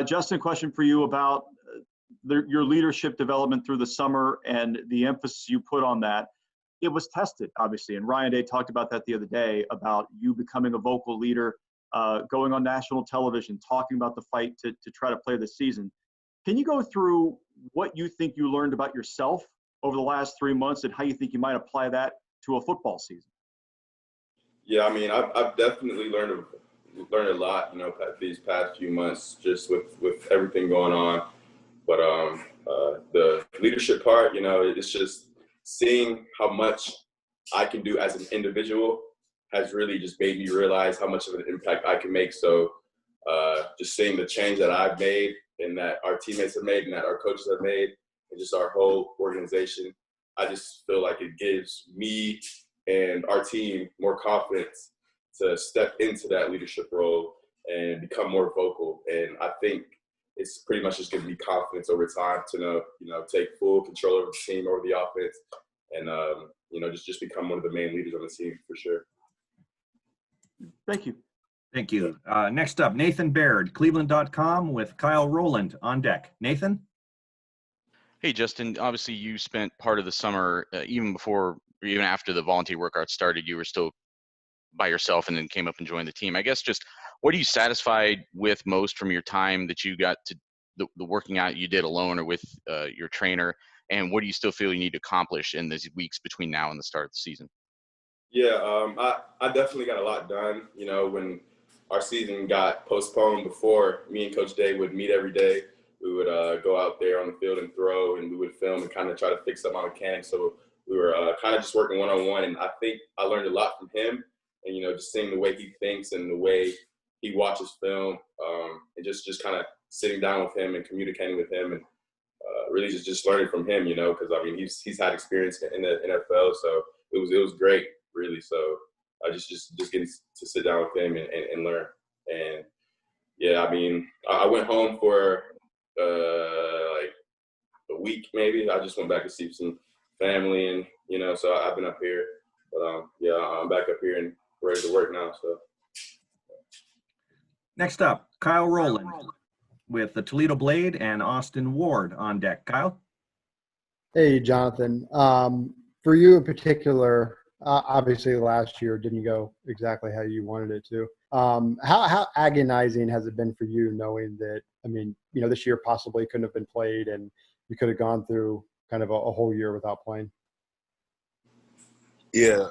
Justin, question for you about your leadership development through the summer and the emphasis you put on that. It was tested, obviously, and Ryan Day talked about that the other day, about you becoming a vocal leader, going on national television, talking about the fight to try to play this season. Can you go through what you think you learned about yourself over the last 3 months and how you think you might apply that to a football season? Yeah, I mean, I've definitely learned a lot, these past few months, just with everything going on. But the leadership part, it's just seeing how much I can do as an individual has really just made me realize how much of an impact I can make. So just seeing the change that I've made and that our teammates have made and that our coaches have made and just our whole organization, I just feel like it gives me and our team more confidence to step into that leadership role and become more vocal. And I think it's pretty much just giving me confidence over time to take full control over the team, over the offense, and just become one of the main leaders on the team for sure. Thank you. Thank you. Next up, Nathan Baird, Cleveland.com with Kyle Rowland on deck. Nathan? Hey, Justin. Obviously, you spent part of the summer, even after the volunteer workout started, you were still by yourself and then came up and joined the team. I guess just what are you satisfied with most from your time that you got to the working out you did alone or with your trainer, and what do you still feel you need to accomplish in these weeks between now and the start of the season? Yeah, I definitely got a lot done. When our season got postponed before, me and Coach Day would meet every day. We would go out there on the field and throw, and we would film and kind of try to fix up my mechanics. So we were kind of just working one-on-one, and I think I learned a lot from him. And, just seeing the way he thinks and the way he watches film, and just kind of sitting down with him and communicating with him, and really just learning from him, because, I mean, he's had experience in the NFL, so it was great, really. So I just getting to sit down with him and learn. And, yeah, I mean, I went home for like a week maybe. I just went back to see some family, and, so I've been up here. But, yeah, I'm back up here and ready to work now. So. Next up, Kyle Rowland with the Toledo Blade and Austin Ward on deck. Kyle? Hey, Jonathan. For you in particular, obviously last year didn't go exactly how you wanted it to. How agonizing has it been for you knowing that, I mean, this year possibly couldn't have been played and you could have gone through kind of a whole year without playing? Yeah,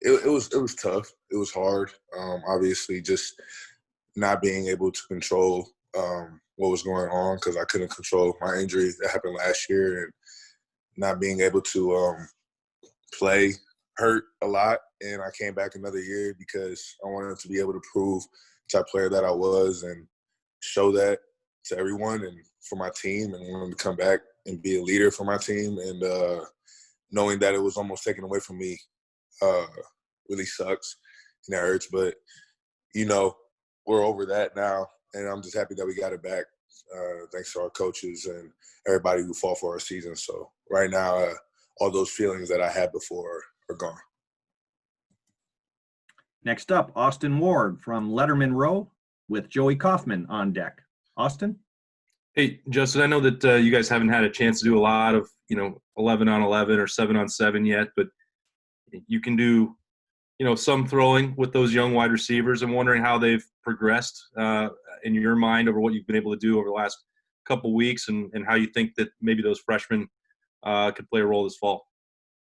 it was tough. It was hard. Obviously, just not being able to control what was going on because I couldn't control my injury that happened last year, and not being able to play hurt a lot. And I came back another year because I wanted to be able to prove the type of player that I was and show that to everyone and for my team, and wanted to come back and be a leader for my team. And knowing that it was almost taken away from me really sucks and it hurts. But, we're over that now, and I'm just happy that we got it back thanks to our coaches and everybody who fought for our season. So right now, all those feelings that I had before are gone. Next up, Austin Ward from Letterman Row with Joey Kaufman on deck. Austin? Hey, Justin, I know that you guys haven't had a chance to do a lot of, 11 on 11 or 7 on 7 yet, but you can do, some throwing with those young wide receivers. I'm wondering how they've progressed in your mind over what you've been able to do over the last couple weeks, and how you think that maybe those freshmen could play a role this fall.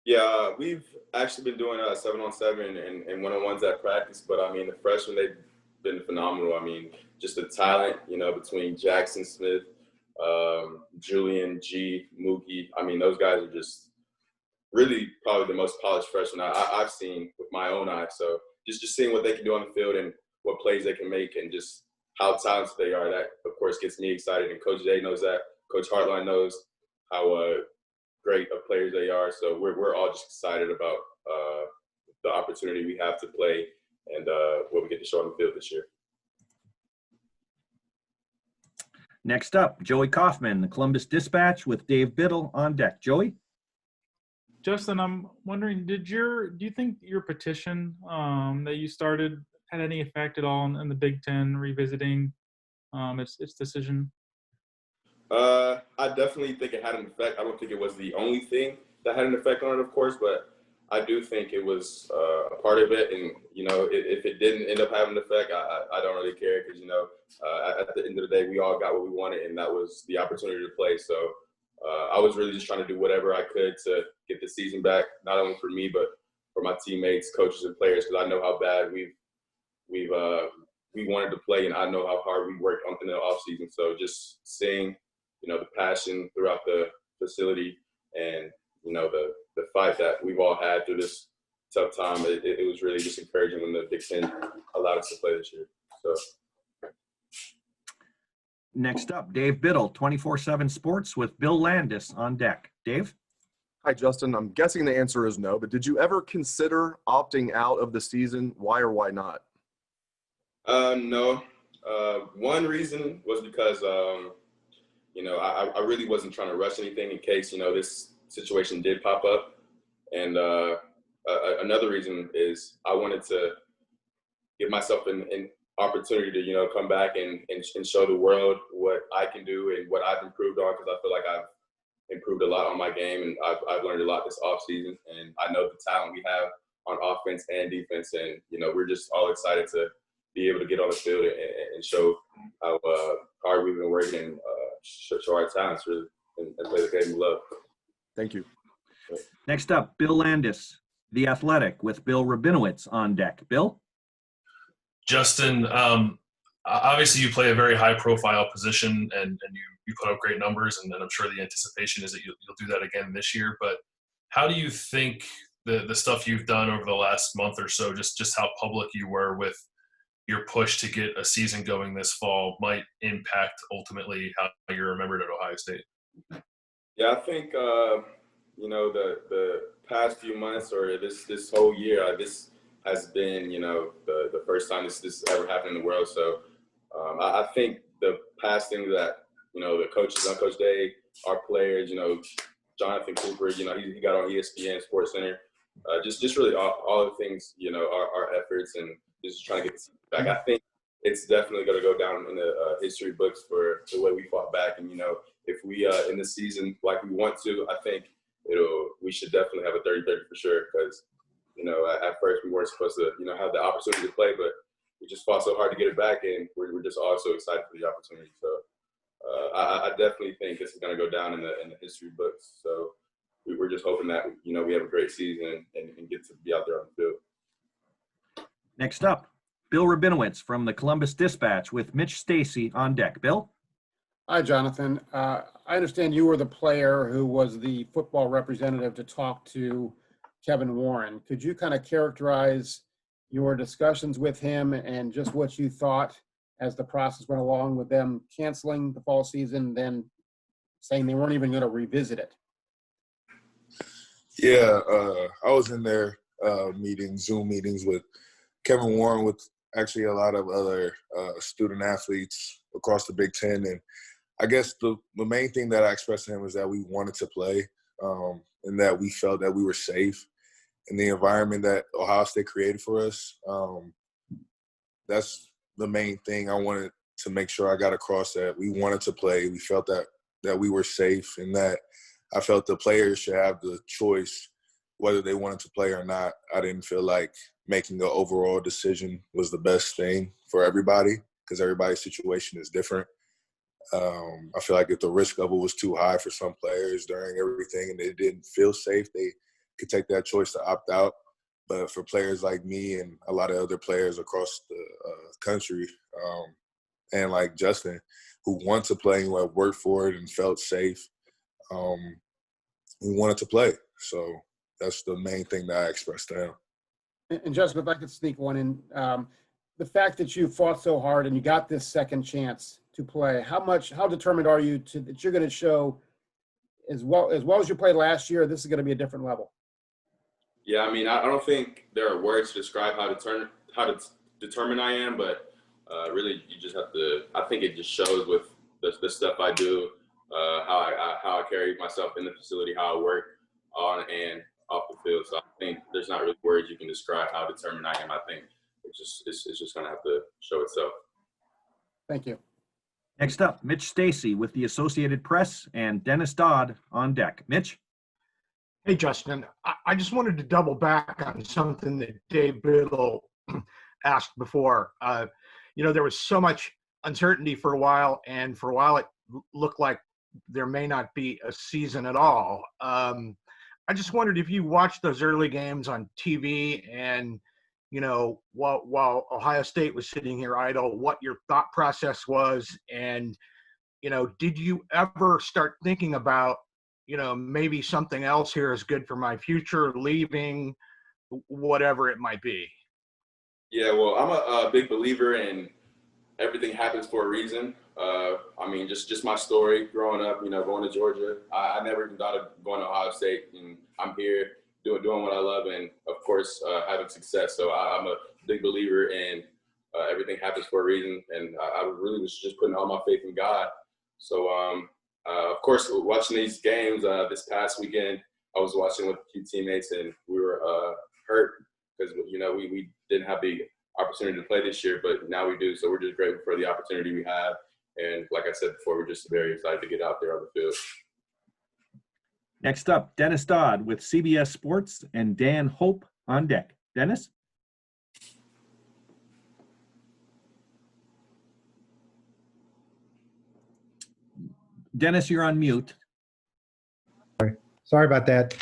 Yeah, we've actually been doing 7 on 7 and 1-on-1s at practice, but I mean, the freshmen, they've been phenomenal. I mean, just the talent, between Jackson Smith, Julian G, Mookie. I mean, those guys are just really probably the most polished freshmen I've seen with my own eyes. So just seeing what they can do on the field and what plays they can make and just how talented they are, that, of course, gets me excited. And Coach Day knows that. Coach Hartline knows how great of players they are. So we're all just excited about the opportunity we have to play and what we get to show on the field this year. Next up, Joey Kaufman, the Columbus Dispatch with Dave Biddle on deck. Joey? Justin, I'm wondering, do you think your petition that you started had any effect at all in the Big Ten revisiting its decision? I definitely think it had an effect. I don't think it was the only thing that had an effect on it, of course, but I do think it was a part of it. And, if it didn't end up having an effect, I don't really care because, at the end of the day, we all got what we wanted, and that was the opportunity to play. So I was really just trying to do whatever I could to get the season back, not only for me, but for my teammates, coaches, and players, because I know how bad we wanted to play, and I know how hard we worked in the offseason. So just seeing, the passion throughout the facility and, the fight that we've all had through this tough time, it was really just encouraging when the Big Ten allowed us to play this year. So. Next up, Dave Biddle, 24/7 Sports with Bill Landis on deck. Dave? Hi, Justin. I'm guessing the answer is no, but did you ever consider opting out of the season? Why or why not? No. One reason was because, I really wasn't trying to rush anything in case, this situation did pop up. And another reason is I wanted to give myself an opportunity to, come back and show the world what I can do and what I've improved on, because I feel like I've improved a lot on my game, and I've learned a lot this offseason. And I know the talent we have on offense and defense, and, we're just all excited to be able to get on the field and show how hard we've been working and show our talents really and play the game we love. Thank you. Next up, Bill Landis, The Athletic with Bill Rabinowitz on deck. Bill? Justin, obviously you play a very high-profile position, and you put up great numbers, and I'm sure the anticipation is that you'll do that again this year. But how do you think the stuff you've done over the last month or so, just how public you were with your push to get a season going this fall, might impact ultimately how you're remembered at Ohio State? Yeah, I think the past few months or this whole year, this has been the first time this ever happened in the world. So I think the past thing that the coaches on Coach Day, our players, Jonathon Cooper, he got on ESPN Sports Center, just really all the things, our efforts and just trying to get the season back. I think it's definitely going to go down in the history books for the way we fought back. And, if we in the season like we want to, I think we should definitely have a 30-30 for sure. Because, at first we weren't supposed to, have the opportunity to play, but we just fought so hard to get it back, and we're just all so excited for the opportunity. So I definitely think this is going to go down in the history books. So we're just hoping that, we have a great season and get to be out there on the field. Next up, Bill Rabinowitz from the Columbus Dispatch with Mitch Stacy on deck. Bill? Hi, Jonathan. I understand you were the player who was the football representative to talk to Kevin Warren. Could you kind of characterize your discussions with him and just what you thought as the process went along with them canceling the fall season, then saying they weren't even going to revisit it? Yeah, I was in their Zoom meetings with Kevin Warren, with actually a lot of other student athletes across the Big Ten. And I guess the main thing that I expressed to him is that we wanted to play and that we felt that we were safe in the environment that Ohio State created for us. That's the main thing I wanted to make sure I got across, that we wanted to play. We felt that we were safe, and that I felt the players should have the choice whether they wanted to play or not. I didn't feel like making an overall decision was the best thing for everybody, because everybody's situation is different. I feel like if the risk level was too high for some players during everything and they didn't feel safe, they could take that choice to opt out. But for players like me and a lot of other players across the country, and like Justin, who want to play, who have worked for it and felt safe, we wanted to play. So that's the main thing that I expressed to him. And Justin, if I could sneak one in, the fact that you fought so hard and you got this second chance to play, how determined are you that you're going to show as well as you played last year, this is going to be a different level? Yeah, I mean, I don't think there are words to describe how determined I am, but really you just have to. I think it just shows with the stuff I do, how I carry myself in the facility, how I work on and off the field. So I think there's not really words you can describe how determined I am. I think it's just going to have to show itself. Thank you. Next up, Mitch Stacy with the Associated Press and Dennis Dodd on deck. Mitch? Hey, Justin. I just wanted to double back on something that Dave Biddle asked before. There was so much uncertainty for a while, and for a while it looked like there may not be a season at all. I just wondered if you watched those early games on TV and, while Ohio State was sitting here idle, what your thought process was. And, did you ever start thinking about, maybe something else here is good for my future, leaving, whatever it might be? Yeah, well, I'm a big believer in everything happens for a reason. Just my story growing up, going to Georgia. I never even thought of going to Ohio State, and I'm here doing what I love, and of course having success. So I'm a big believer in everything happens for a reason, and I really was just putting all my faith in God. So of course, watching these games this past weekend, I was watching with a few teammates, and we were hurt because we didn't have the opportunity to play this year, but now we do. So we're just grateful for the opportunity we have. And like I said before, we're just very excited to get out there on the field. Next up, Dennis Dodd with CBS Sports and Dan Hope on deck. Dennis? Dennis, you're on mute. Sorry about that.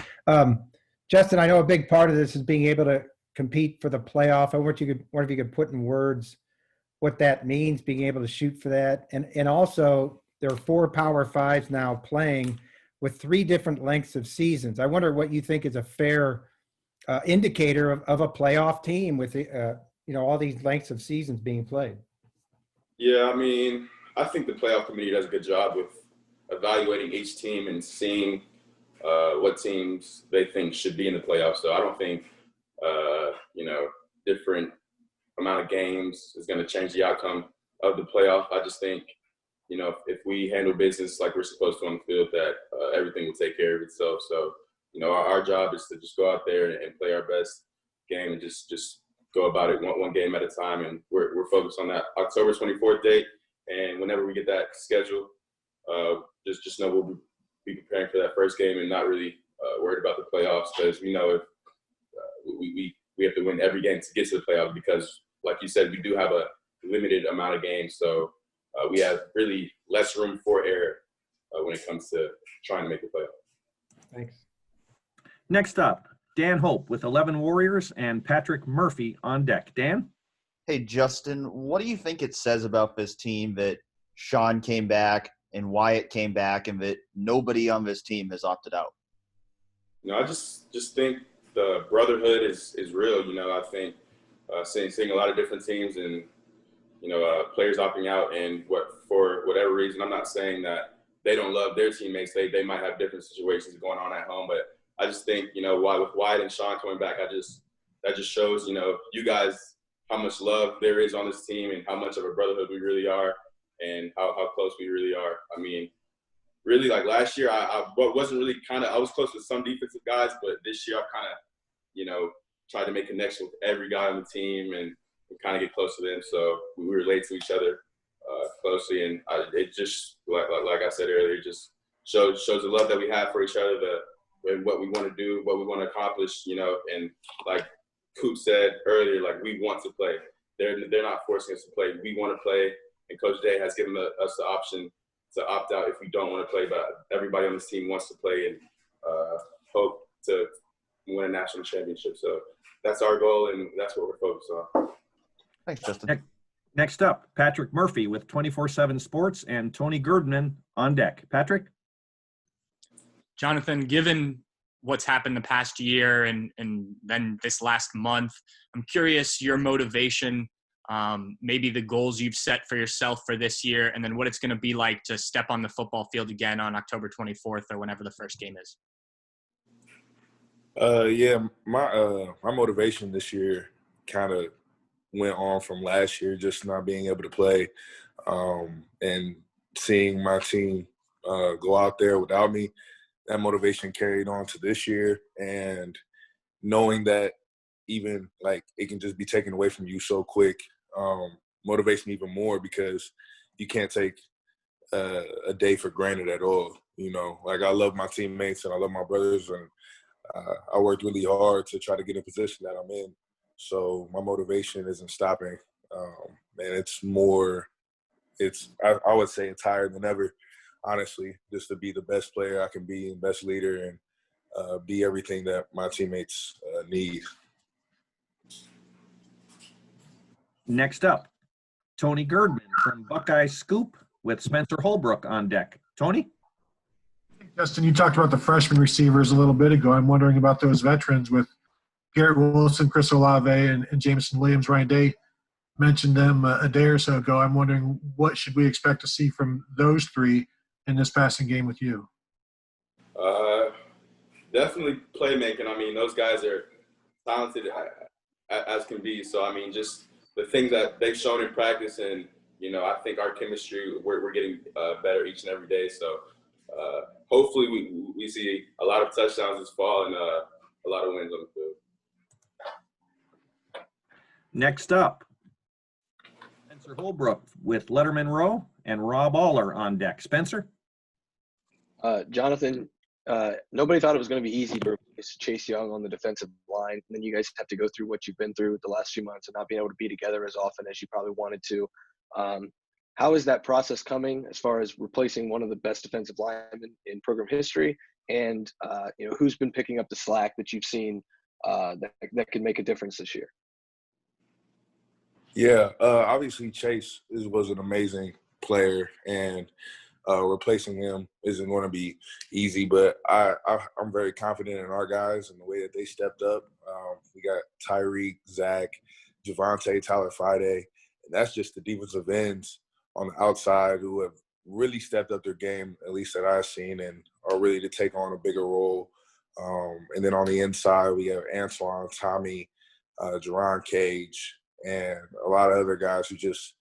Justin, I know a big part of this is being able to compete for the playoff. I wonder if you could put in words what that means, being able to shoot for that. And also, there are 4 Power Fives now playing with 3 different lengths of seasons. I wonder what you think is a fair indicator of a playoff team with all these lengths of seasons being played. Yeah, I think the playoff committee does a good job with evaluating each team and seeing what teams they think should be in the playoffs. So I don't think different amount of games is going to change the outcome of the playoff. I just think, if we handle business like we're supposed to on the field, that everything will take care of itself. So, our job is to just go out there and play our best game and just go about it one game at a time. And we're focused on that October 24th date. And whenever we get that schedule, just know we'll be preparing for that first game and not really worried about the playoffs, because we know if we have to win every game to get to the playoffs, because like you said, we do have a limited amount of games. So we have really less room for error when it comes to trying to make the playoffs. Thanks. Next up, Dan Hope with 11 Warriors and Patrick Murphy on deck. Dan? Hey, Justin, what do you think it says about this team that Sean came back and Wyatt came back and that nobody on this team has opted out? I just think the brotherhood is real. I think seeing a lot of different teams and players opting out, and for whatever reason, I'm not saying that they don't love their teammates. They might have different situations going on at home, but I just think with Wyatt and Sean coming back, that just shows you guys how much love there is on this team and how much of a brotherhood we really are, and how close we really are. Really, like last year, I wasn't really I was close with some defensive guys, but this year I've tried to make connection with every guy on the team and kind of get close to them. So we relate to each other closely, and it just, like I said earlier, just shows the love that we have for each other, and what we want to do, what we want to accomplish, and like Coop said earlier, like we want to play. They're not forcing us to play. We want to play, and Coach Day has given us the option to opt out if we don't want to play, but everybody on this team wants to play and hope to win a national championship. So that's our goal, and that's what we're focused on. Thanks, Justin. Next up, Patrick Murphy with 24/7 Sports and Tony Girdman on deck. Patrick? Jonathan, given what's happened the past year and then this last month, I'm curious your motivation, maybe the goals you've set for yourself for this year, and then what it's going to be like to step on the football field again on October 24th or whenever the first game is. My motivation this year kind of went on from last year, just not being able to play, and seeing my team go out there without me. That motivation carried on to this year, and knowing that even like it can just be taken away from you so quick motivates me even more, because you can't take a day for granted at all. You know, like, I love my teammates and I love my brothers, and I worked really hard to try to get in the position that I'm in. So my motivation isn't stopping. And it's more, I would say it's higher than ever, honestly, just to be the best player I can be and best leader, and be everything that my teammates need. Next up, Tony Girdman from Buckeye Scoop with Spencer Holbrook on deck. Tony? Justin, you talked about the freshman receivers a little bit ago. I'm wondering about those veterans with Garrett Wilson, Chris Olave, and Jameson Williams. Ryan Day mentioned them a day or so ago. I'm wondering, what should we expect to see from those three in this passing game with you? Definitely playmaking. I mean, those guys are talented as can be. So, I mean, just the things that they've shown in practice, and, you know, I think our chemistry, we're getting better each and every day. So, hopefully we see a lot of touchdowns this fall and a lot of wins on the field. Next up, Spencer Holbrook with Letterman Rowe and Rob Aller on deck. Spencer? Jonathan, nobody thought it was going to be easy to replace Chase Young on the defensive line. And then you guys have to go through what you've been through the last few months and not being able to be together as often as you probably wanted to. How is that process coming as far as replacing one of the best defensive linemen in program history? And, you know, who's been picking up the slack that you've seen that could make a difference this year? Yeah, obviously Chase was an amazing player, and replacing him isn't going to be easy, but I'm very confident in our guys and the way that they stepped up. We got Tyreek, Zach, Javonte, Tyler Friday, and that's just the defensive ends on the outside who have really stepped up their game, at least that I've seen, and are ready to take on a bigger role. And then on the inside, we have Antoine, Tommy, Jerron Cage, and a lot of other guys who just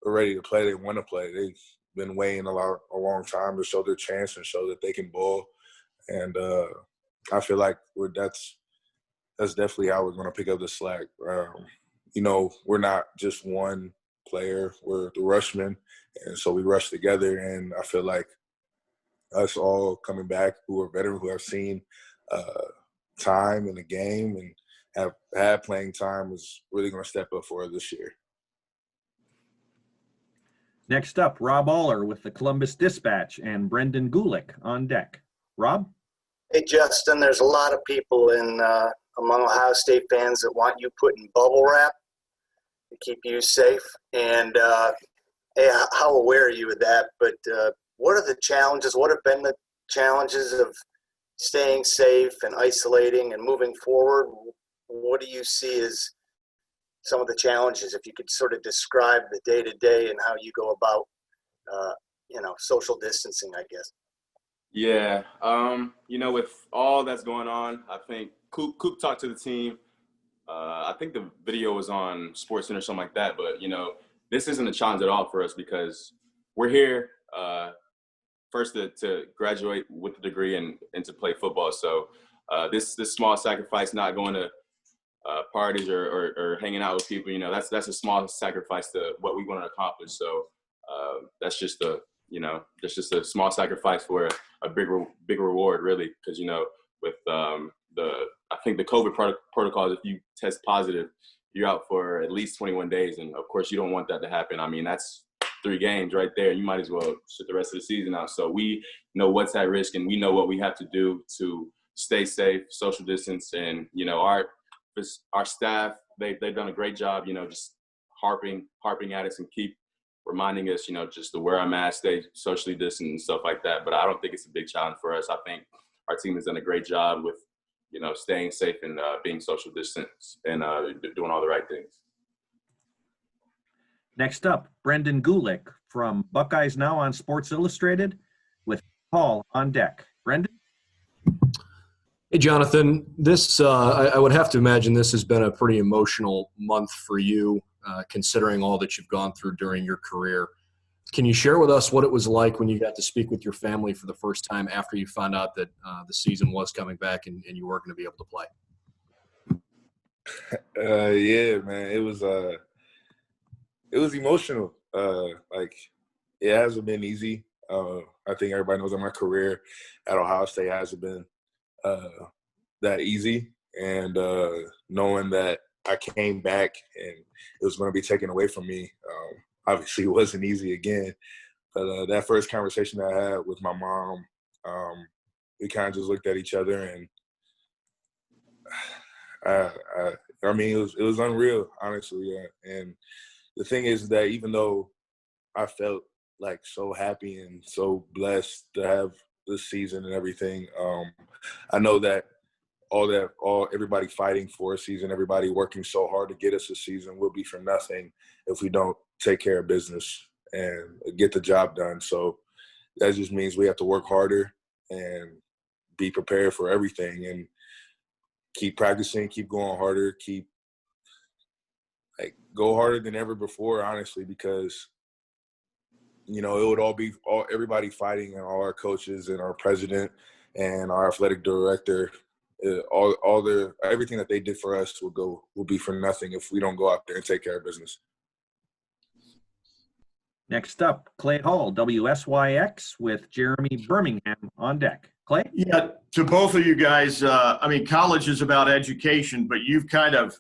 are ready to play. They want to play. They've been waiting a long time to show their chance and show that they can ball. And I feel like that's definitely how we're going to pick up the slack. You know, we're not just one player. We're the rushmen, and so we rush together. And I feel like us all coming back who are veterans, who have seen time in the game and have had playing time, is really going to step up for us this year. Next up, Rob Aller with the Columbus Dispatch and Brendan Gulick on deck. Rob? Hey, Justin, there's a lot of people among Ohio State fans that want you put in bubble wrap to keep you safe. And hey, how aware are you of that? But what are the challenges? What have been the challenges of staying safe and isolating and moving forward? What do you see as some of the challenges, if you could sort of describe the day-to-day and how you go about, social distancing, I guess? Yeah, you know, with all that's going on, I think Coop talked to the team. I think the video was on SportsCenter or something like that. But, you know, this isn't a challenge at all for us because we're here first to graduate with a degree and to play football. So this small sacrifice, not going to parties or hanging out with people, you know, that's a small sacrifice to what we want to accomplish. So that's just a small sacrifice for a big reward, really, because, you know, with I think the COVID protocols, if you test positive, you're out for at least 21 days, and of course you don't want that to happen. I mean, that's 3 games right there. You might as well sit the rest of the season out. So we know what's at risk, and we know what we have to do to stay safe, social distance, and, you know, our staff, they've done a great job, you know, just harping at us and keep reminding us, you know, just to wear our mask, stay socially distant and stuff like that. But I don't think it's a big challenge for us. I think our team has done a great job with, you know, staying safe and being social distance and doing all the right things. Next up, Brendan Gulick from Buckeyes Now on Sports Illustrated with Paul on deck. Brendan? Hey, Jonathan, this I would have to imagine this has been a pretty emotional month for you, considering all that you've gone through during your career. Can you share with us what it was like when you got to speak with your family for the first time after you found out that the season was coming back and you weren't going to be able to play? Yeah, man, it was emotional. Like, it hasn't been easy. I think everybody knows that my career at Ohio State hasn't been that easy. And knowing that I came back and it was going to be taken away from me, obviously it wasn't easy again. But that first conversation that I had with my mom, we kind of just looked at each other, and I mean, it was unreal, honestly. Yeah. And the thing is that even though I felt like so happy and so blessed to have this season and everything, I know that everybody fighting for a season, everybody working so hard to get us a season will be for nothing if we don't take care of business and get the job done. So that just means we have to work harder and be prepared for everything and keep practicing, keep going harder, go harder than ever before, honestly, because it would everybody fighting, and all our coaches and our president and our athletic director, everything that they did for us will be for nothing if we don't go out there and take care of business. Next up, Clay Hall, WSYX, with Jeremy Birmingham on deck. Clay? Yeah, to both of you guys, I mean, college is about education, but you've done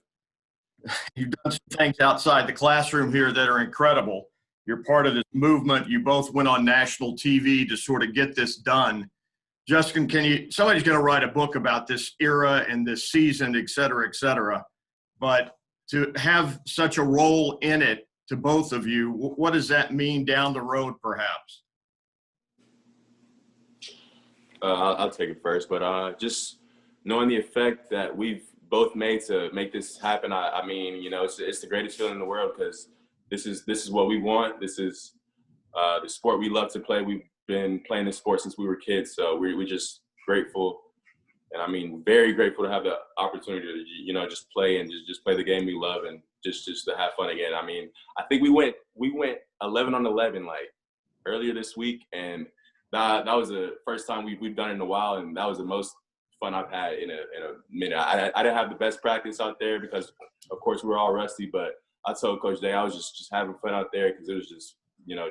some things outside the classroom here that are incredible. You're part of this movement. You both went on national TV to sort of get this done. Justin, somebody's going to write a book about this era and this season, et cetera, but to have such a role in it, to both of you, what does that mean down the road, perhaps? I'll take it first, but just knowing the effect that we've both made to make this happen, I mean, it's the greatest feeling in the world, because this is what we want. This is the sport we love to play. We've been playing this sport since we were kids, so we're just grateful, and I mean, very grateful to have the opportunity to just play and just play the game we love and just to have fun again. I mean, I think we went 11 on 11 like earlier this week, and that was the first time we've done it in a while, and that was the most fun I've had in a minute. I didn't have the best practice out there because, of course, we were all rusty, but I told Coach Day I was just having fun out there because it was just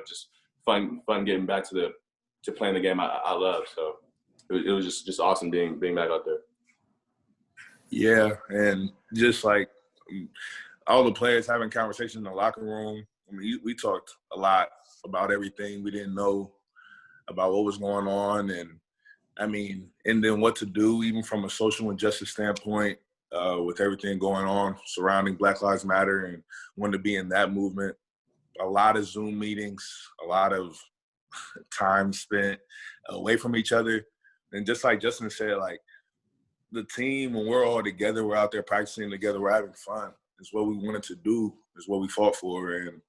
just fun getting back to playing the game I love. So it was just awesome being back out there. Yeah, and just like all the players having conversations in the locker room. I mean, we talked a lot about everything we didn't know about what was going on, and then what to do, even from a social injustice standpoint, with everything going on surrounding Black Lives Matter, and wanted to be in that movement. A lot of Zoom meetings, a lot of time spent away from each other. And just like Justin said, like, the team, when we're all together, we're out there practicing together, we're having fun. It's what we wanted to do, it's what we fought for. And,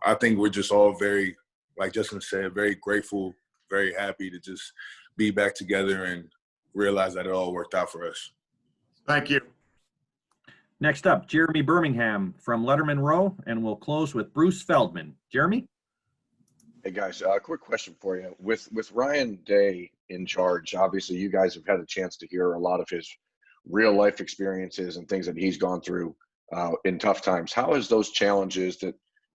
I think we're just all very, like Justin said, very grateful, very happy to just be back together and realize that it all worked out for us. Thank you. Next up, Jeremy Birmingham from Letterman Row, and we'll close with Bruce Feldman. Jeremy? Hey guys, quick question for you. With Ryan Day in charge, obviously you guys have had a chance to hear a lot of his real life experiences and things that he's gone through in tough times. How has those challenges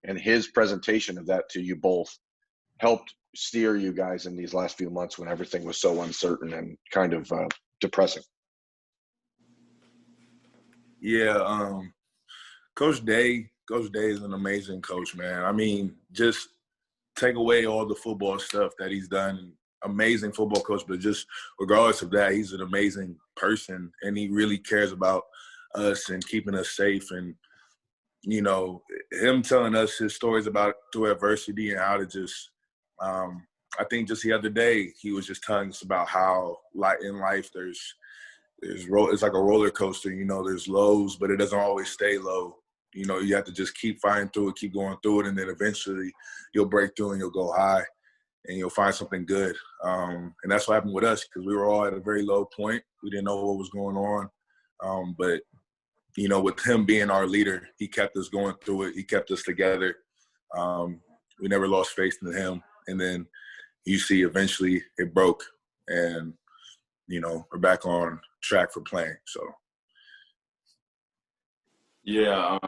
and his presentation of that to you both helped steer you guys in these last few months when everything was so uncertain and kind of depressing? Yeah, Coach Day is an amazing coach, man. I mean, just take away all the football stuff that he's done. Amazing football coach, but just regardless of that, he's an amazing person, and he really cares about us and keeping us safe. And, him telling us his stories about through adversity and how to just I think just the other day he was just telling us about how in life it's like a roller coaster. There's lows, but it doesn't always stay low. You have to just keep fighting through it, keep going through it, and then eventually you'll break through and you'll go high and you'll find something good. And that's what happened with us, because we were all at a very low point. We didn't know what was going on. But, with him being our leader, he kept us going through it. He kept us together. We never lost faith in him. And then you see eventually it broke, and, we're back on track for playing. So. Yeah,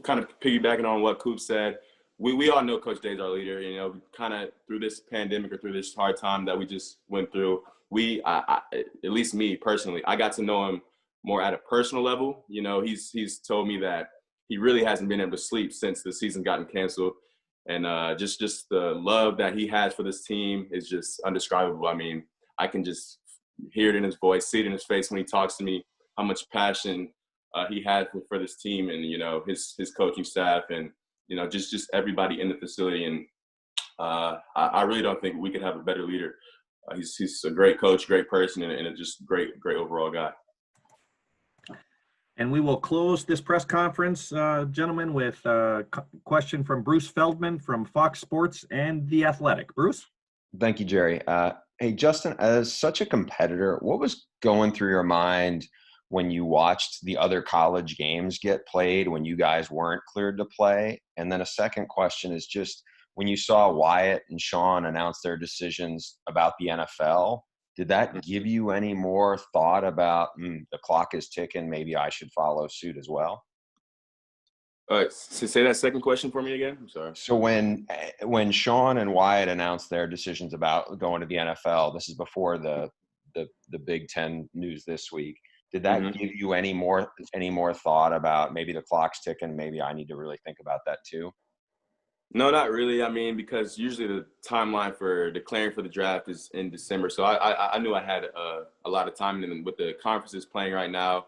kind of piggybacking on what Coop said, we all know Coach Day is our leader. You know, kind of through this pandemic or through this hard time that we just went through, at least me personally, I got to know him more at a personal level. You know, he's told me that he really hasn't been able to sleep since the season gotten canceled. And just the love that he has for this team is just undescribable. I mean, I can just hear it in his voice, see it in his face when he talks to me, how much passion he had for this team and, you know, his coaching staff and, you know, just everybody in the facility. And I really don't think we could have a better leader. He's a great coach, great person, and a just great overall guy. And we will close this press conference, gentlemen, with a question from Bruce Feldman from Fox Sports and The Athletic. Bruce? Thank you, Jerry. Hey, Justin, as such a competitor, what was going through your mind when you watched the other college games get played when you guys weren't cleared to play? And then a second question is just when you saw Wyatt and Sean announce their decisions about the NFL, did that give you any more thought about the clock is ticking, maybe I should follow suit as well? So say that second question for me again. I'm sorry. So when Sean and Wyatt announced their decisions about going to the NFL, this is before the Big Ten news this week. Did that give you any more thought about maybe the clock's ticking, maybe I need to really think about that too? No, not really. I mean, because usually the timeline for declaring for the draft is in December. So I knew I had a lot of time. And with the conferences playing right now,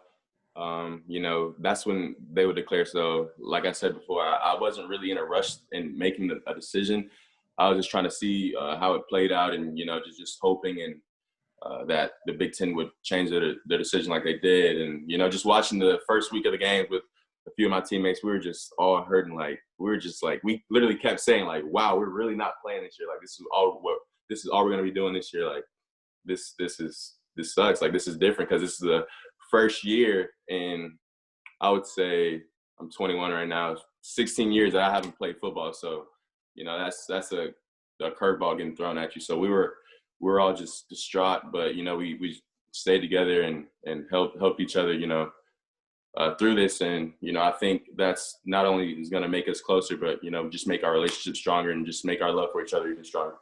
you know, that's when they would declare. So like I said before, I wasn't really in a rush in making a decision. I was just trying to see how it played out and, you know, just hoping and that the Big Ten would change their decision like they did. And, you know, just watching the first week of the games with a few of my teammates, we were just all hurting. We literally kept saying like, wow, we're really not playing this year. Like, this is all we're going to be doing this year. Like this sucks. Like, this is different because this is the first year in, I would say, I'm 21 right now, 16 years that I haven't played football. So, you know, that's a curveball getting thrown at you. So we were all just distraught, but, you know, we stayed together and helped each other, you know, through this. And, you know, I think that's not only is going to make us closer, but, you know, just make our relationship stronger and just make our love for each other even stronger.